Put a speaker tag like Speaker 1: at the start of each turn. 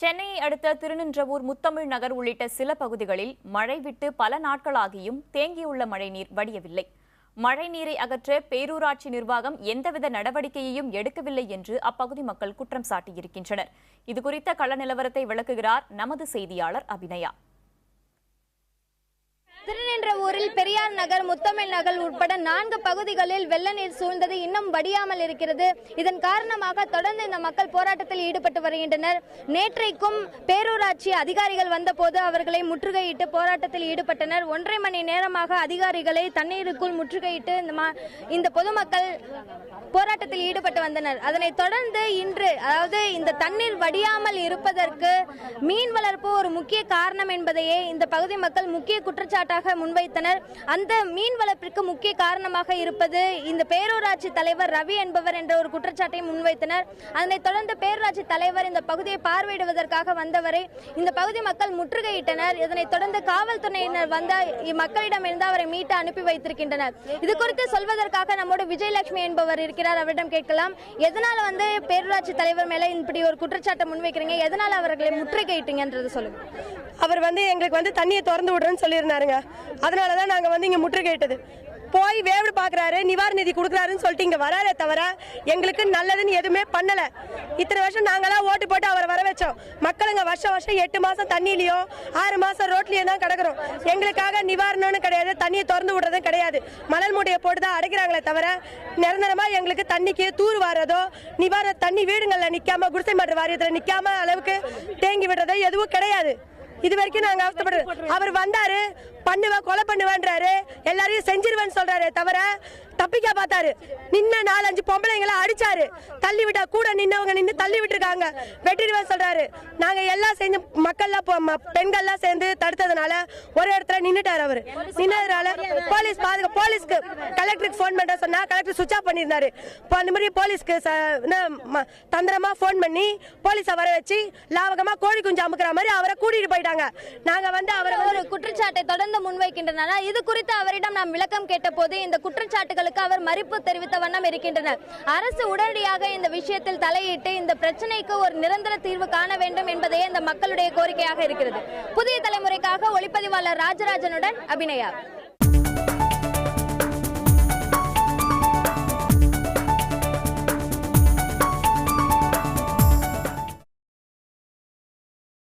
Speaker 1: சென்னையை அடுத்த திருநின்றவூர் முத்தமிழ் நகர் உள்ளிட்ட சில பகுதிகளில் மழை விட்டு பல நாட்களாகியும் தேங்கியுள்ள மழைநீர் வடியவில்லை. மழைநீரை அகற்ற பேரூராட்சி நிர்வாகம் எந்தவித நடவடிக்கையையும் எடுக்கவில்லை என்று அப்பகுதி மக்கள் குற்றம் சாட்டியிருக்கின்றனர். இதுகுறித்த கள நிலவரத்தை விளக்குகிறார் நமது செய்தியாளர் அபிநயா.
Speaker 2: திருநின்றவூரில் பெரியார் நகர், முத்தமிழ் நகர் உட்பட 4 பகுதிகளில் வெள்ள நீர் சூழ்ந்தது இன்னும் வடியாமல் இருக்கிறது. இதன் காரணமாக தொடர்ந்து இந்த மக்கள் போராட்டத்தில் ஈடுபட்டு வருகின்றனர். நேற்றைக்கும் பேரூராட்சி அதிகாரிகள் வந்தபோது அவர்களை முற்றுகையிட்டு போராட்டத்தில் ஈடுபட்டனர். 1.5 மணி நேரமாக அதிகாரிகளை தண்ணீருக்குள் முற்றுகையிட்டு இந்த பொதுமக்கள் போராட்டத்தில் ஈடுபட்டு வந்தனர். அதனைத் தொடர்ந்து இன்று, அதாவது இந்த தண்ணீர் வடியாமல் இருப்பதற்கு மீன் வளர்ப்பு ஒரு முக்கிய காரணம் என்பதையே இந்த பகுதி மக்கள் முக்கிய குற்றச்சாட்டாக முன்வைத்தனர். அந்த மீன் வளர்ப்பிற்கு முக்கிய காரணமாக இருப்பது இந்த பேரூராட்சி தலைவர் ரவி என்பவர் என்ற ஒரு குற்றச்சாட்டை முன்வைத்தனர். அதனைத் தொடர்ந்து பேரூராட்சி தலைவர் இந்த பகுதியை பார்வையிடுவதற்காக வந்தவரை இந்த பகுதி மக்கள் முற்றுகையிட்டனர். இதனைத் தொடர்ந்து காவல்துறையினர் வந்த மக்களிடமிருந்து அவரை மீட்டு அனுப்பி வைத்திருக்கின்றனர். இது குறித்து சொல்வதற்காக நம்மோடு விஜயலட்சுமி என்பவர் இருக்கிறார். அவரிடம் கேட்கலாம். எதனால பேரூராட்சி தலைவர் மேல இப்படி ஒரு குற்றச்சாட்டை முன்வைக்கிறீங்க? எதனால அவர்களை முற்றுகையிட்டீங்கன்றது சொல்லுங்க.
Speaker 3: அவர் எங்களுக்கு தண்ணியை திறந்து விடுறேன்னு சொல்லியிருந்தாருங்க. அதனாலதான் நாங்க இங்க முற்றுகையிட்டது. போய் வேவு பாக்குறாரு, நிவாரண நிதி கொடுக்குறாருன்னு சொல்லிட்டு இங்க வராரே தவிர எங்களுக்கு நல்லதுன்னு எதுவுமே பண்ணல. இத்தனை வருஷம் நாங்களாம் ஓட்டு போட்டு அவரை வர வச்சோம். மக்களுங்க வருஷம் 8 மாசம் தண்ணியிலயோ 6 மாசம் ரோட்லயே தான் கிடக்குறோம். எங்களுக்காக நிவாரணம்னு கிடையாது, தண்ணியை திறந்து விடுறதும் கிடையாது. மணல் மூட்டையை போட்டுதான் அடைக்கிறாங்களே தவிர நிரந்தரமா எங்களுக்கு தண்ணிக்கு தூர் வாரதோ, நிவாரண தண்ணி வீடுகள்ல நிக்காம, குடிசை மாற்று வாரியத்துல நிக்காம அளவுக்கு தேங்கி விடுறதோ எதுவும் கிடையாது. இது வரைக்கும் நாங்க அவஸ்தைப்படுறோம். அவர் வந்தாரு, கொலை பண்ணுவான்றாரு, எல்லாரையும் செஞ்சிருவேன்னு சொல்றாரு தவிர தப்பிக்க பார்த்தாரு. நின்ன 4-5 பொம்பளைங்களை அடிச்சாரு. தள்ளி விட்டா கூட நின்னவங்க நின்று தள்ளி விட்டுருக்காங்க. வெட்டிடுவேன் சொல்றாரு. நாங்க எல்லாம் சேர்ந்து மக்கள்லாம் பெண்கள்லாம் சேர்ந்து தடுத்ததுனால ஒரு இடத்துல நின்னுட்டாரு. அவரு நின்னதுனால போலீஸ்க்கு கலெக்டருக்கு போன் பண்ண சொன்னா கலெக்டர் சுவிட்ச் ஆஃப் பண்ணிருந்தாரு. அந்த மாதிரி போலீஸ்க்கு தந்திரமா போன் பண்ணி போலீஸை வர வச்சு லாவகமா கோழி குஞ்சு அமுக்குற மாதிரி அவரை கூட்டிட்டு போயிட்டாங்க. நாங்க அவரை
Speaker 2: ஒரு குற்றச்சாட்டை தொடர்ந்து முன்வைக்கின்றனர். இது குறித்து அவரிடம் நாம் விளக்கம் கேட்ட போது இந்த குற்றச்சாட்டுகளுக்கு அவர் மறுப்பு தெரிவித்த வண்ணம் இருக்கின்றனர். அரசு உடனடியாக இந்த விஷயத்தில் தலையிட்டு இந்த பிரச்சனைக்கு ஒரு நிரந்தர தீர்வு காண வேண்டும் என்பதே இந்த மக்களுடைய கோரிக்கையாக இருக்கிறது. புதிய தலைமுறைக்காக ஒளிப்பதிவாளர் ராஜராஜனுடன் அபிநயா.